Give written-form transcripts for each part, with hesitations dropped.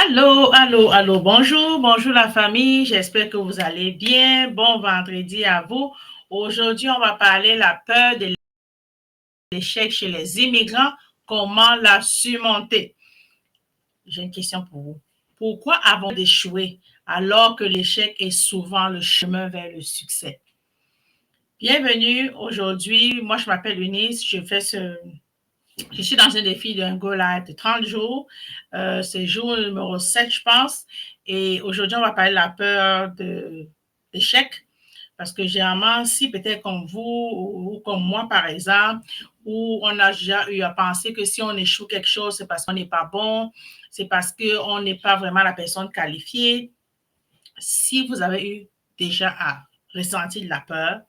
Allô, allô, allô, bonjour, bonjour la famille, j'espère que vous allez bien. Bon vendredi à vous. Aujourd'hui, on va parler de la peur de l'échec chez les immigrants, comment la surmonter. J'ai une question pour vous. Pourquoi avons-nous d'échouer alors que l'échec est souvent le chemin vers le succès? Bienvenue aujourd'hui, moi je m'appelle Eunice, je suis dans un défi d'un Go Live de 30 jours. C'est jour numéro 7, je pense. Et aujourd'hui, on va parler de la peur de l'échec. Parce que généralement, si peut-être comme vous ou comme moi, par exemple, où on a déjà eu à penser que si on échoue quelque chose, c'est parce qu'on n'est pas bon, c'est parce qu'on n'est pas vraiment la personne qualifiée. Si vous avez eu déjà à ressentir de la peur,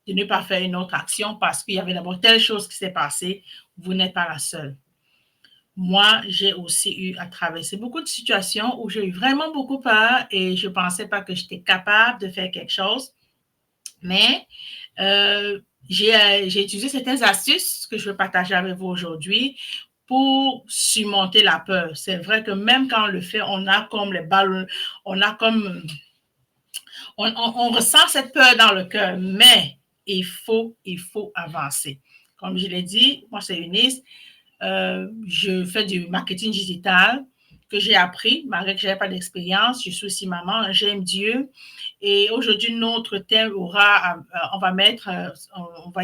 de ne pas faire une autre action parce qu'il y avait d'abord telle chose qui s'est passée, vous n'êtes pas la seule. Moi, j'ai aussi eu à traverser beaucoup de situations où j'ai eu vraiment beaucoup peur et je ne pensais pas que j'étais capable de faire quelque chose. Mais j'ai utilisé certaines astuces que je veux partager avec vous aujourd'hui pour surmonter la peur. C'est vrai que même quand on le fait, on a comme les ballons, on a comme on ressent cette peur dans le cœur, mais il faut avancer. Comme je l'ai dit, moi c'est Eunice, je fais du marketing digital que j'ai appris, malgré que je n'avais pas d'expérience. Je suis aussi maman, j'aime Dieu. Et aujourd'hui, notre thème on va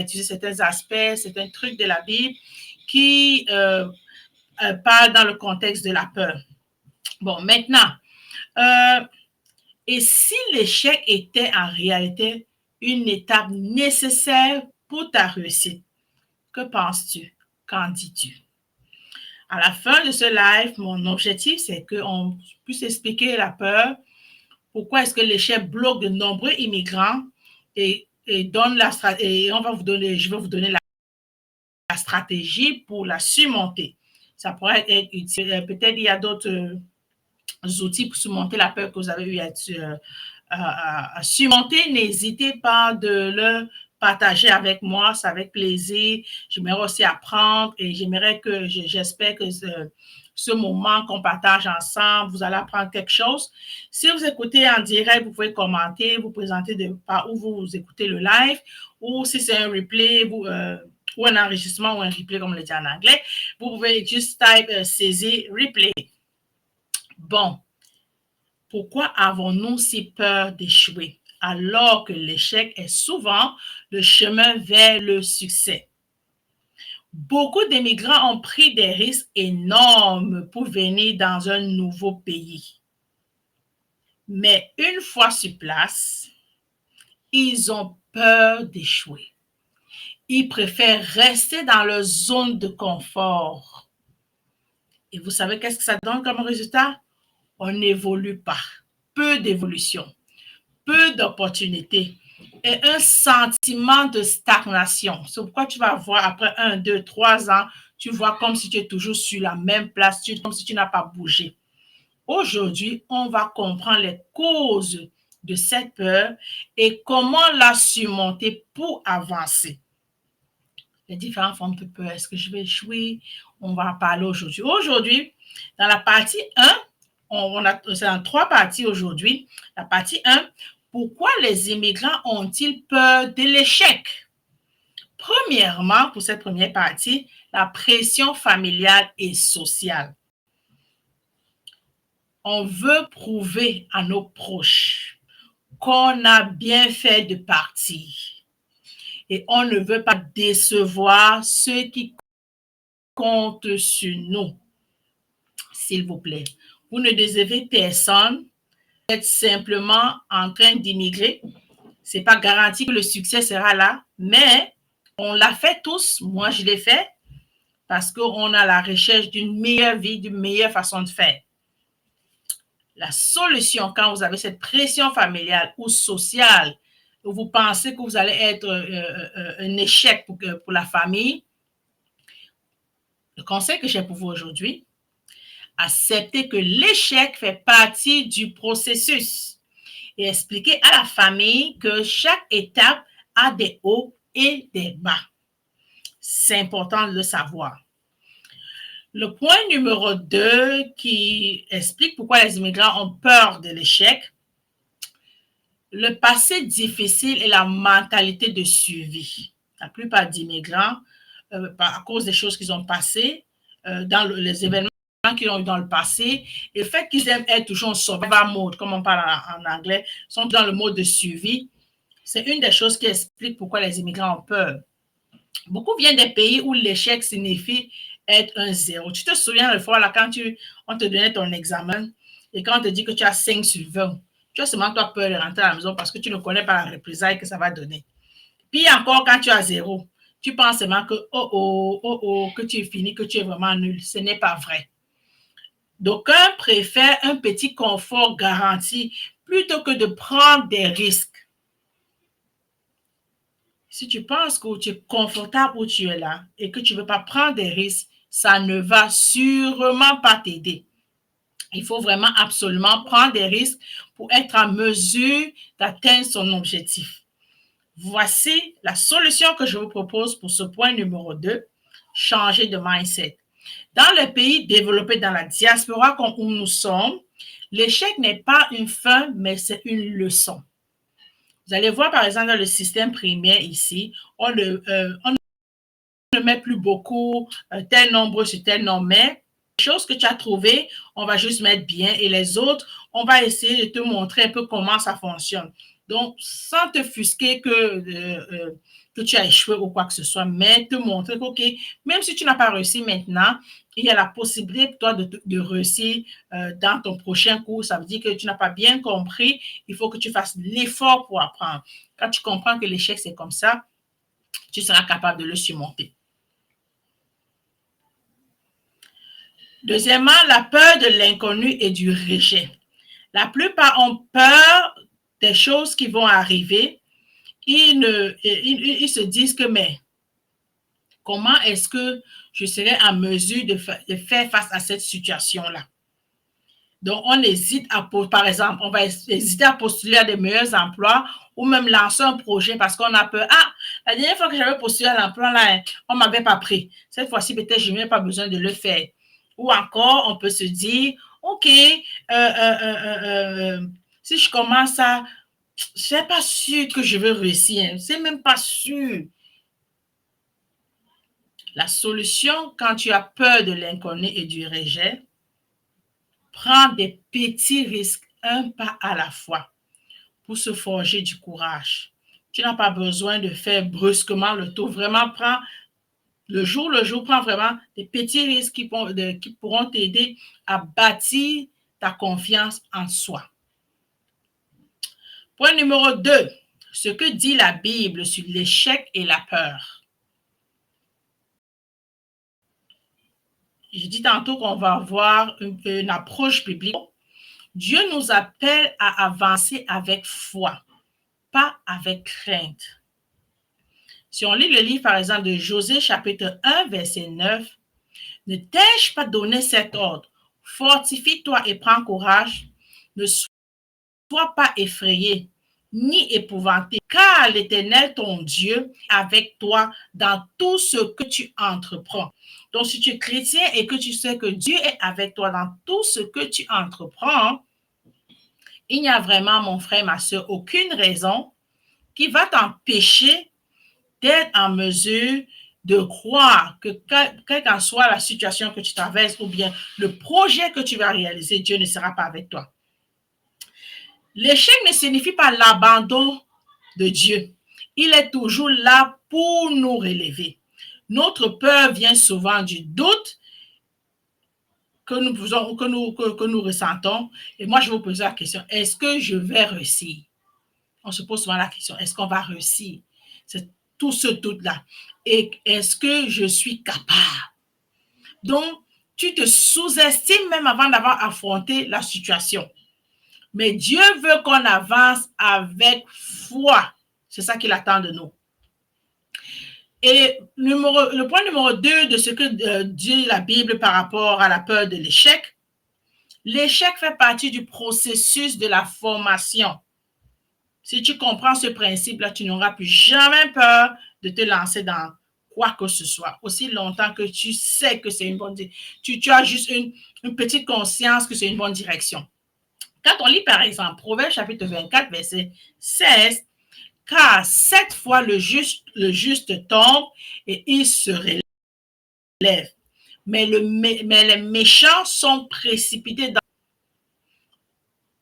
utiliser certains aspects, certains trucs de la Bible qui parlent dans le contexte de la peur. Bon, maintenant, euh, et si l'échec était en réalité une étape nécessaire pour ta réussite, que penses-tu? Qu'en dis-tu? À la fin de ce live, mon objectif, c'est qu'on puisse expliquer la peur, pourquoi est-ce que l'échec bloque de nombreux immigrants et on va vous donner, je vais vous donner la stratégie pour la surmonter. Ça pourrait être utile. Peut-être il y a d'autres outils pour surmonter la peur que vous avez eu à surmonter. N'hésitez pas de le partager avec moi, c'est avec plaisir. J'aimerais aussi apprendre et j'espère que ce moment qu'on partage ensemble, vous allez apprendre quelque chose. Si vous écoutez en direct, vous pouvez commenter, vous présenter par où vous écoutez le live, ou si c'est un replay, ou un enregistrement ou un replay, comme on le dit en anglais, vous pouvez juste type saisir replay. Bon, pourquoi avons-nous si peur d'échouer alors que l'échec est souvent le chemin vers le succès? Beaucoup d'immigrants ont pris des risques énormes pour venir dans un nouveau pays. Mais une fois sur place, ils ont peur d'échouer. Ils préfèrent rester dans leur zone de confort. Et vous savez qu'est-ce que ça donne comme résultat? On n'évolue pas. Peu d'évolution, peu d'opportunités et un sentiment de stagnation. C'est pourquoi tu vas voir après 1, 2, 3 ans, tu vois comme si tu es toujours sur la même place, comme si tu n'as pas bougé. Aujourd'hui, on va comprendre les causes de cette peur et comment la surmonter pour avancer. Les différentes formes de peur. Est-ce que je vais échouer? On va en parler aujourd'hui. Aujourd'hui, dans la partie 1, c'est en 3 parties aujourd'hui. La partie 1, pourquoi les immigrants ont-ils peur de l'échec? Premièrement, pour cette première partie, la pression familiale et sociale. On veut prouver à nos proches qu'on a bien fait de partir et on ne veut pas décevoir ceux qui comptent sur nous. S'il vous plaît, vous ne décevez personne, vous êtes simplement en train d'immigrer. Ce n'est pas garanti que le succès sera là, mais on l'a fait tous. Moi, je l'ai fait parce qu'on a la recherche d'une meilleure vie, d'une meilleure façon de faire. La solution, quand vous avez cette pression familiale ou sociale, où vous pensez que vous allez être un échec pour la famille, le conseil que j'ai pour vous aujourd'hui, acceptez que l'échec fait partie du processus et expliquez à la famille que chaque étape a des hauts et des bas. C'est important de le savoir. Le point numéro 2 qui explique pourquoi les immigrants ont peur de l'échec, le passé difficile et la mentalité de suivi. La plupart d'immigrants, à cause des choses qu'ils ont passées, dans les événements qu'ils ont eu dans le passé, et le fait qu'ils aiment être toujours en survival mode, comme on parle en anglais, sont dans le mode de suivi, c'est une des choses qui explique pourquoi les immigrants ont peur. Beaucoup viennent des pays où l'échec signifie être un zéro. Tu te souviens le fois là, quand on te donnait ton examen et quand on te dit que tu as 5 sur 20, tu as seulement toi peur de rentrer à la maison parce que tu ne connais pas la représailles que ça va donner. Puis encore, quand tu as zéro, tu penses seulement que que tu es fini, que tu es vraiment nul. Ce n'est pas vrai. D'aucuns préfèrent un petit confort garanti plutôt que de prendre des risques. Si tu penses que tu es confortable où tu es là et que tu ne veux pas prendre des risques, ça ne va sûrement pas t'aider. Il faut vraiment absolument prendre des risques pour être en mesure d'atteindre son objectif. Voici la solution que je vous propose pour ce point numéro 2, changer de mindset. Dans les pays développés dans la diaspora où nous sommes, l'échec n'est pas une fin, mais c'est une leçon. Vous allez voir, par exemple, dans le système primaire ici, on ne met plus beaucoup tel nombre sur tel nombre, mais les choses que tu as trouvées, on va juste mettre bien et les autres, on va essayer de te montrer un peu comment ça fonctionne. Donc, sans te fusquer que tu as échoué ou quoi que ce soit, mais te montrer que, OK, même si tu n'as pas réussi maintenant, il y a la possibilité pour toi de réussir dans ton prochain cours. Ça veut dire que tu n'as pas bien compris. Il faut que tu fasses l'effort pour apprendre. Quand tu comprends que l'échec, c'est comme ça, tu seras capable de le surmonter. Deuxièmement, la peur de l'inconnu et du rejet. La plupart ont peur des choses qui vont arriver. Ils se disent que, mais comment est-ce que je serai en mesure de faire face à cette situation-là? Donc, on hésite par exemple, on va hésiter à postuler à des meilleurs emplois ou même lancer un projet parce qu'on a peur. Ah, la dernière fois que j'avais postulé à l'emploi, là, on ne m'avait pas pris. Cette fois-ci, peut-être, je n'ai pas besoin de le faire. Ou encore, on peut se dire, OK, si je commence à, je n'ai pas sûr que je veux réussir. C'est même pas sûr. La solution, quand tu as peur de l'inconnu et du rejet, prends des petits risques, un pas à la fois, pour se forger du courage. Tu n'as pas besoin de faire brusquement le tour. Vraiment, prends le jour, prends vraiment des petits risques qui pourront t'aider à bâtir ta confiance en soi. Point numéro 2, ce que dit la Bible sur l'échec et la peur. J'ai dit tantôt qu'on va avoir une approche biblique. Dieu nous appelle à avancer avec foi, pas avec crainte. Si on lit le livre, par exemple, de Josée, chapitre 1, verset 9, « Ne t'ai-je pas donné cet ordre? Fortifie-toi et prends courage. Ne sois pas effrayé, ni épouvanté, car l'Éternel, ton Dieu, est avec toi dans tout ce que tu entreprends. » Donc, si tu es chrétien et que tu sais que Dieu est avec toi dans tout ce que tu entreprends, il n'y a vraiment, mon frère, ma soeur, aucune raison qui va t'empêcher d'être en mesure de croire que quelle qu'en soit la situation que tu traverses ou bien le projet que tu vas réaliser, Dieu ne sera pas avec toi. L'échec ne signifie pas l'abandon de Dieu. Il est toujours là pour nous relever. Notre peur vient souvent du doute que nous ressentons. Et moi, je vais vous poser la question, est-ce que je vais réussir? On se pose souvent la question, est-ce qu'on va réussir? C'est tout ce doute-là. Et est-ce que je suis capable? Donc, tu te sous-estimes même avant d'avoir affronté la situation. Mais Dieu veut qu'on avance avec foi. C'est ça qu'il attend de nous. Et le point numéro 2 de ce que dit la Bible par rapport à la peur de l'échec, l'échec fait partie du processus de la formation. Si tu comprends ce principe-là, tu n'auras plus jamais peur de te lancer dans quoi que ce soit, aussi longtemps que tu sais que c'est une bonne direction. Tu as juste une petite conscience que c'est une bonne direction. Quand on lit par exemple Proverbe chapitre 24, verset 16, car 7 fois le juste tombe et il se relève. Mais les méchants sont précipités dans.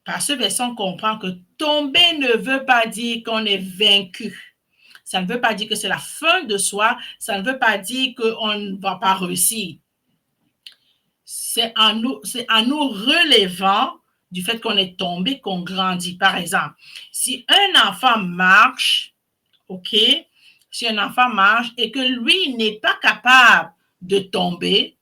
Par ce verset, on comprend que tomber ne veut pas dire qu'on est vaincu. Ça ne veut pas dire que c'est la fin de soi. Ça ne veut pas dire qu'on ne va pas réussir. C'est en nous relevant du fait qu'on est tombé qu'on grandit. Par exemple, si un enfant marche, OK, si un enfant marche et que lui n'est pas capable de tomber,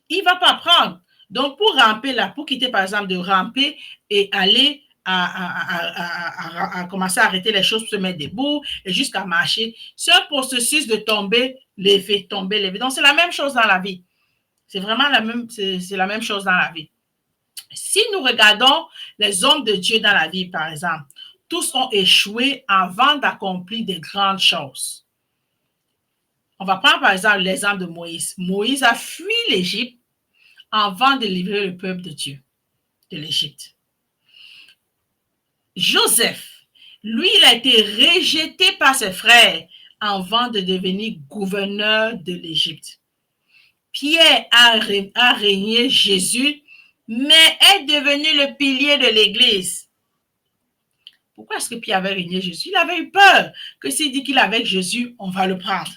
il ne va pas apprendre. Donc, pour ramper là, pour quitter par exemple de ramper et aller à commencer à arrêter les choses pour se mettre debout et jusqu'à marcher, c'est un processus de tomber, lever, tomber, lever. Donc, c'est la même chose dans la vie. C'est vraiment c'est la même chose dans la vie. Si nous regardons les hommes de Dieu dans la vie, par exemple, tous ont échoué avant d'accomplir des grandes choses. On va prendre par exemple l'exemple de Moïse. Moïse a fui l'Égypte avant de livrer le peuple de Dieu de l'Égypte. Joseph, lui, il a été rejeté par ses frères avant de devenir gouverneur de l'Égypte. Pierre a régné Jésus, mais est devenu le pilier de l'Église. Pourquoi est-ce que Pierre avait régné Jésus? Il avait eu peur que s'il dit qu'il est avec Jésus, on va le prendre.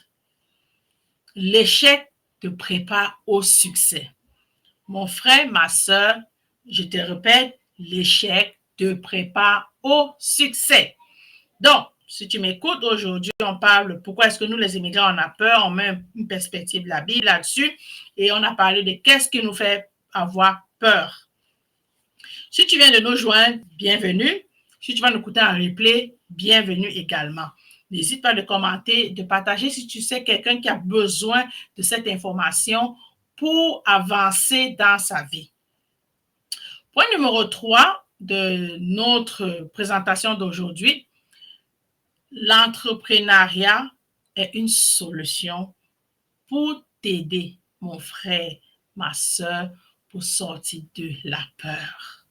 L'échec te prépare au succès. Mon frère, ma soeur, je te répète, l'échec te prépare au succès. Donc, si tu m'écoutes aujourd'hui, on parle pourquoi est-ce que nous, les immigrants, on a peur, on met une perspective de la Bible là-dessus et on a parlé de qu'est-ce qui nous fait avoir peur. Si tu viens de nous joindre, bienvenue. Si tu vas nous écouter en replay, bienvenue également. N'hésite pas de commenter, de partager si tu sais quelqu'un qui a besoin de cette information pour avancer dans sa vie. Point numéro 3 de notre présentation d'aujourd'hui, l'entrepreneuriat est une solution pour t'aider, mon frère, ma soeur, pour sortir de la peur.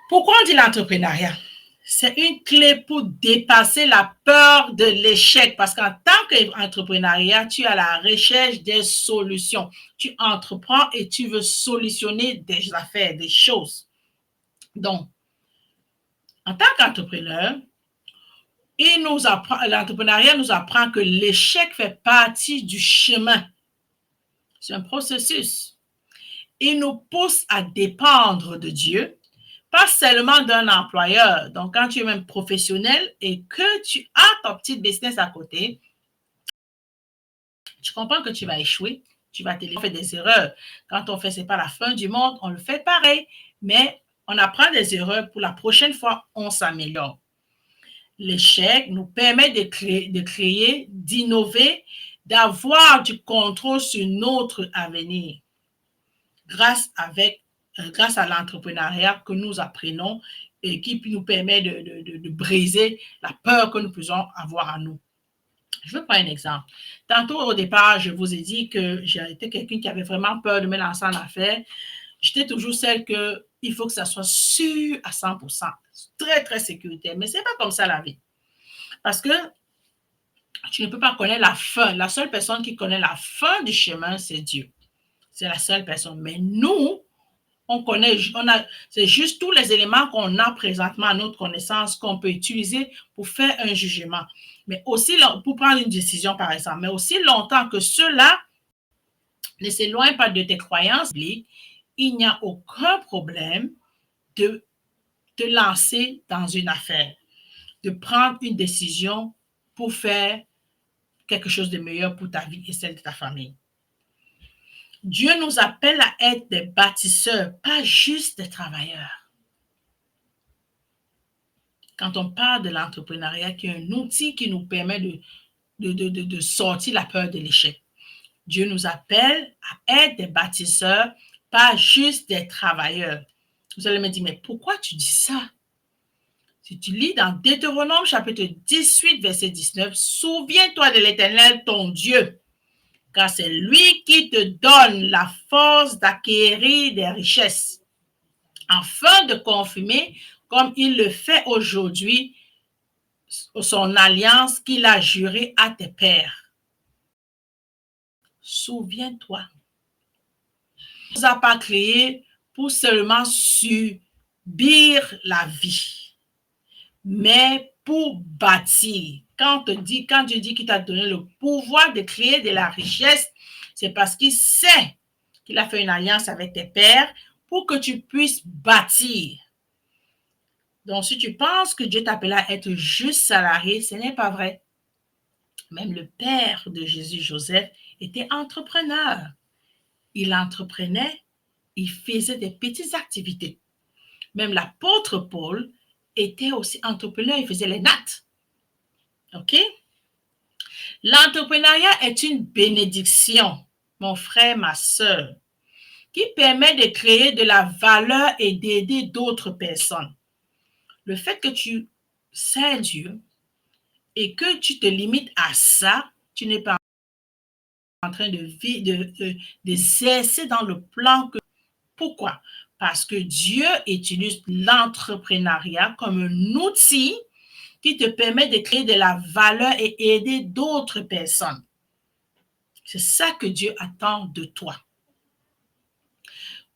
Pourquoi on dit l'entrepreneuriat? C'est une clé pour dépasser la peur de l'échec parce qu'en tant qu'entrepreneur, tu es à la recherche des solutions. Tu entreprends et tu veux solutionner des affaires, des choses. Donc, en tant qu'entrepreneur, l'entrepreneuriat nous apprend que l'échec fait partie du chemin. C'est un processus. Il nous pousse à dépendre de Dieu, pas seulement d'un employeur. Donc, quand tu es même professionnel et que tu as ton petit business à côté, tu comprends que tu vas échouer, tu vas faire des erreurs. Quand on fait, ce n'est pas la fin du monde, on le fait pareil, mais on apprend des erreurs pour la prochaine fois, on s'améliore. L'échec nous permet de créer, d'innover, d'avoir du contrôle sur notre avenir grâce à l'entrepreneuriat que nous apprenons et qui nous permet de briser la peur que nous pouvons avoir en nous. Je vais prendre un exemple. Tantôt, au départ, je vous ai dit que j'ai été quelqu'un qui avait vraiment peur de me lancer en affaires. J'étais toujours celle qu'il faut que ça soit sûr à 100%, très, très sécuritaire. Mais ce n'est pas comme ça la vie. Parce que tu ne peux pas connaître la fin. La seule personne qui connaît la fin du chemin, c'est Dieu. C'est la seule personne. Mais nous, c'est juste tous les éléments qu'on a présentement à notre connaissance qu'on peut utiliser pour faire un jugement. Mais aussi pour prendre une décision, par exemple. Mais aussi longtemps que cela ne s'éloigne pas de tes croyances, il n'y a aucun problème de te lancer dans une affaire, de prendre une décision pour faire quelque chose de meilleur pour ta vie et celle de ta famille. Dieu nous appelle à être des bâtisseurs, pas juste des travailleurs. Quand on parle de l'entrepreneuriat, qui est un outil qui nous permet de sortir la peur de l'échec. Dieu nous appelle à être des bâtisseurs, pas juste des travailleurs. Vous allez me dire, mais pourquoi tu dis ça? Si tu lis dans Deutéronome chapitre 18, verset 19, « Souviens-toi de l'Éternel, ton Dieu, car c'est lui qui te donne la force d'acquérir des richesses, afin de confirmer, comme il le fait aujourd'hui, son alliance qu'il a jurée à tes pères. » Souviens-toi. Il ne nous a pas créés pour seulement subir la vie, mais pour bâtir. Quand Dieu dit qu'il t'a donné le pouvoir de créer de la richesse, c'est parce qu'il sait qu'il a fait une alliance avec tes pères pour que tu puisses bâtir. Donc, si tu penses que Dieu t'appelle à être juste salarié, ce n'est pas vrai. Même le père de Jésus, Joseph, était entrepreneur. Il entreprenait, il faisait des petites activités. Même l'apôtre Paul était aussi entrepreneur, il faisait les nattes. OK? L'entrepreneuriat est une bénédiction, mon frère, ma soeur, qui permet de créer de la valeur et d'aider d'autres personnes. Le fait que tu sais Dieu et que tu te limites à ça, tu n'es pas en train d'exercer dans le plan que... Pourquoi? Parce que Dieu utilise l'entrepreneuriat comme un outil qui te permet de créer de la valeur et aider d'autres personnes. C'est ça que Dieu attend de toi.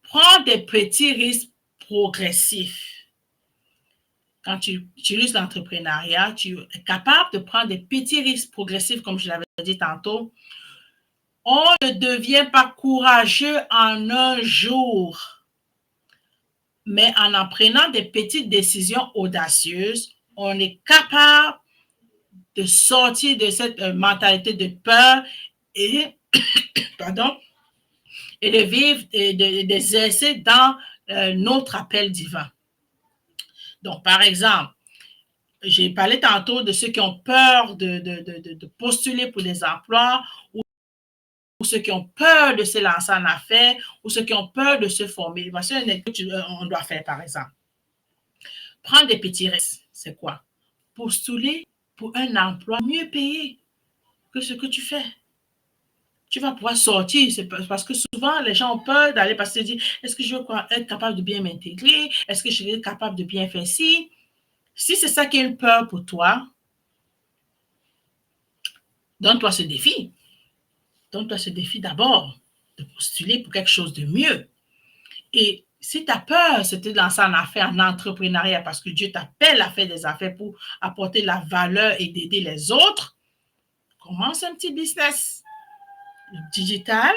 Prends des petits risques progressifs. Quand tu utilises l'entrepreneuriat, tu es capable de prendre des petits risques progressifs, comme je l'avais dit tantôt. On ne devient pas courageux en un jour, mais en prenant des petites décisions audacieuses, on est capable de sortir de cette mentalité de peur et, et de vivre et d'exercer dans notre appel divin. Donc, par exemple, j'ai parlé tantôt de ceux qui ont peur de postuler pour des emplois ou ceux qui ont peur de se lancer en affaires ou ceux qui ont peur de se former. Voici un exemple qu'on doit faire, par exemple. Prendre des petits risques, c'est quoi? Postuler pour un emploi mieux payé que ce que tu fais. Tu vas pouvoir sortir, c'est parce que souvent les gens ont peur d'aller parce qu'ils se disent, est-ce que je veux être capable de bien m'intégrer? Est-ce que je vais être capable de bien faire ci? Si c'est ça qui est une peur pour toi, donne-toi ce défi. Donne-toi ce défi d'abord, de postuler pour quelque chose de mieux. Et si tu as peur, c'est de lancer en affaires, en entrepreneuriat, parce que Dieu t'appelle à faire des affaires pour apporter la valeur et d'aider les autres, commence un petit business. Le digital,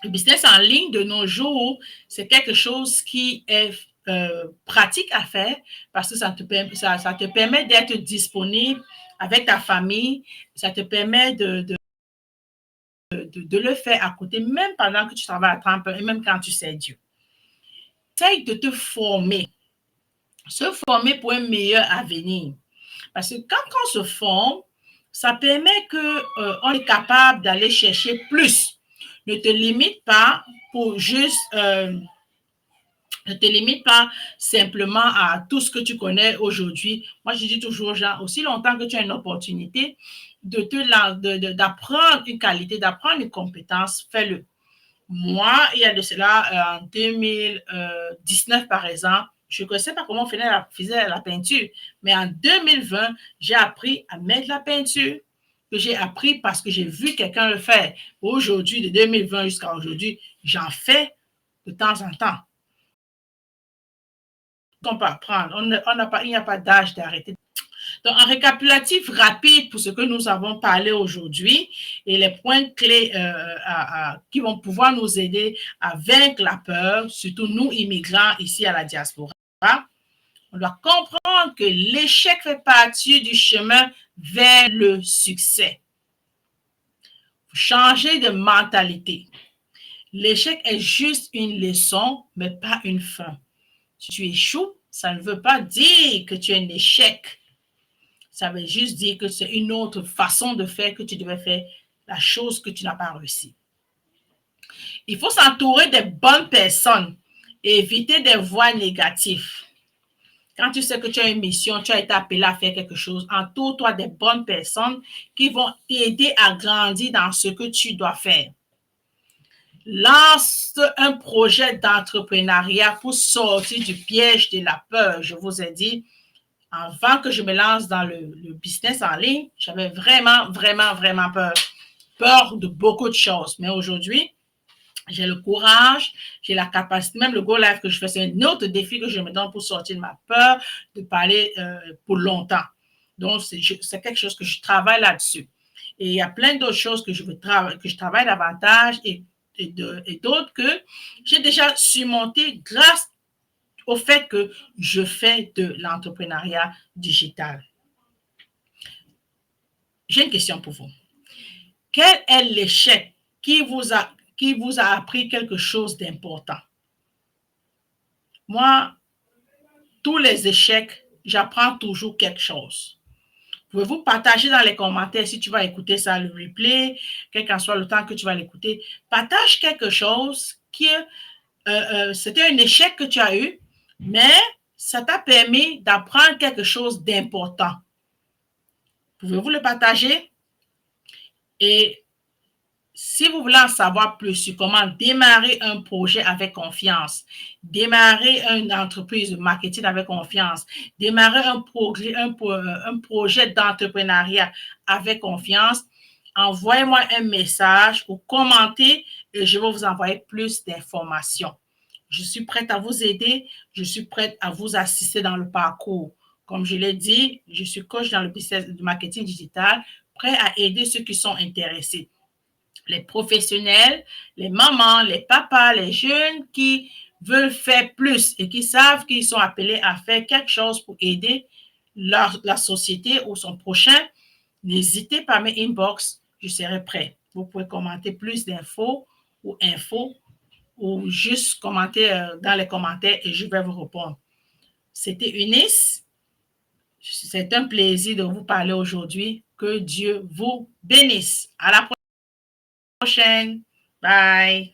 le business en ligne de nos jours, c'est quelque chose qui est pratique à faire parce que ça te permet d'être disponible avec ta famille, ça te permet de le faire à côté, même pendant que tu travailles à temps plein et même quand tu sais Dieu. Essaye de te former pour un meilleur avenir. Parce que quand on se forme, ça permet qu'on est capable d'aller chercher plus. Ne te limite pas pour juste... ne te limite pas simplement à tout ce que tu connais aujourd'hui. Moi, je dis toujours aux gens, aussi longtemps que tu as une opportunité d'apprendre une qualité, d'apprendre une compétence, fais-le. Moi, il y a de cela, en 2019, par exemple, je ne connaissais pas comment on faisait la peinture, mais en 2020, j'ai appris à mettre la peinture, que j'ai appris parce que j'ai vu quelqu'un le faire. Aujourd'hui, de 2020 jusqu'à aujourd'hui, j'en fais de temps en temps. On peut apprendre. Il n'y a pas d'âge d'arrêter. Donc, un récapitulatif rapide pour ce que nous avons parlé aujourd'hui et les points clés qui vont pouvoir nous aider à vaincre la peur, surtout nous, immigrants, ici à la diaspora. On doit comprendre que l'échec fait partie du chemin vers le succès. Changer de mentalité. L'échec est juste une leçon, mais pas une fin. Si tu échoues, ça ne veut pas dire que tu es un échec. Ça veut juste dire que c'est une autre façon de faire que tu devais faire la chose que tu n'as pas réussi. Il faut s'entourer des bonnes personnes et éviter des voix négatives. Quand tu sais que tu as une mission, tu as été appelé à faire quelque chose, entoure-toi des bonnes personnes qui vont t'aider à grandir dans ce que tu dois faire. Lance un projet d'entrepreneuriat pour sortir du piège de la peur. Je vous ai dit, avant que je me lance dans le business en ligne, j'avais vraiment peur. Peur de beaucoup de choses. Mais aujourd'hui, j'ai le courage, j'ai la capacité, même le Go Live que je fais, c'est un autre défi que je me donne pour sortir de ma peur de parler pour longtemps. Donc, c'est quelque chose que je travaille là-dessus. Et il y a plein d'autres choses que je travaille davantage et d'autres que j'ai déjà surmonté grâce au fait que je fais de l'entrepreneuriat digital. J'ai une question pour vous. Quel est l'échec qui vous a appris quelque chose d'important? Moi, tous les échecs, j'apprends toujours quelque chose. Pouvez-vous partager dans les commentaires si tu vas écouter ça, le replay, quel qu'en soit le temps que tu vas l'écouter. Partage quelque chose qui c'était un échec que tu as eu, mais ça t'a permis d'apprendre quelque chose d'important. Pouvez-vous le partager? Et si vous voulez en savoir plus sur comment démarrer un projet avec confiance, démarrer une entreprise de marketing avec confiance, démarrer un projet d'entrepreneuriat avec confiance, envoyez-moi un message ou commentez et je vais vous envoyer plus d'informations. Je suis prête à vous aider, je suis prête à vous assister dans le parcours. Comme je l'ai dit, je suis coach dans le business du marketing digital, prêt à aider ceux qui sont intéressés. Les professionnels, les mamans, les papas, les jeunes qui veulent faire plus et qui savent qu'ils sont appelés à faire quelque chose pour aider la société ou son prochain, n'hésitez pas à mes inbox, je serai prêt. Vous pouvez commenter plus d'infos ou juste commenter dans les commentaires et je vais vous répondre. C'était Eunice. C'est un plaisir de vous parler aujourd'hui. Que Dieu vous bénisse. À la prochaine. Bye.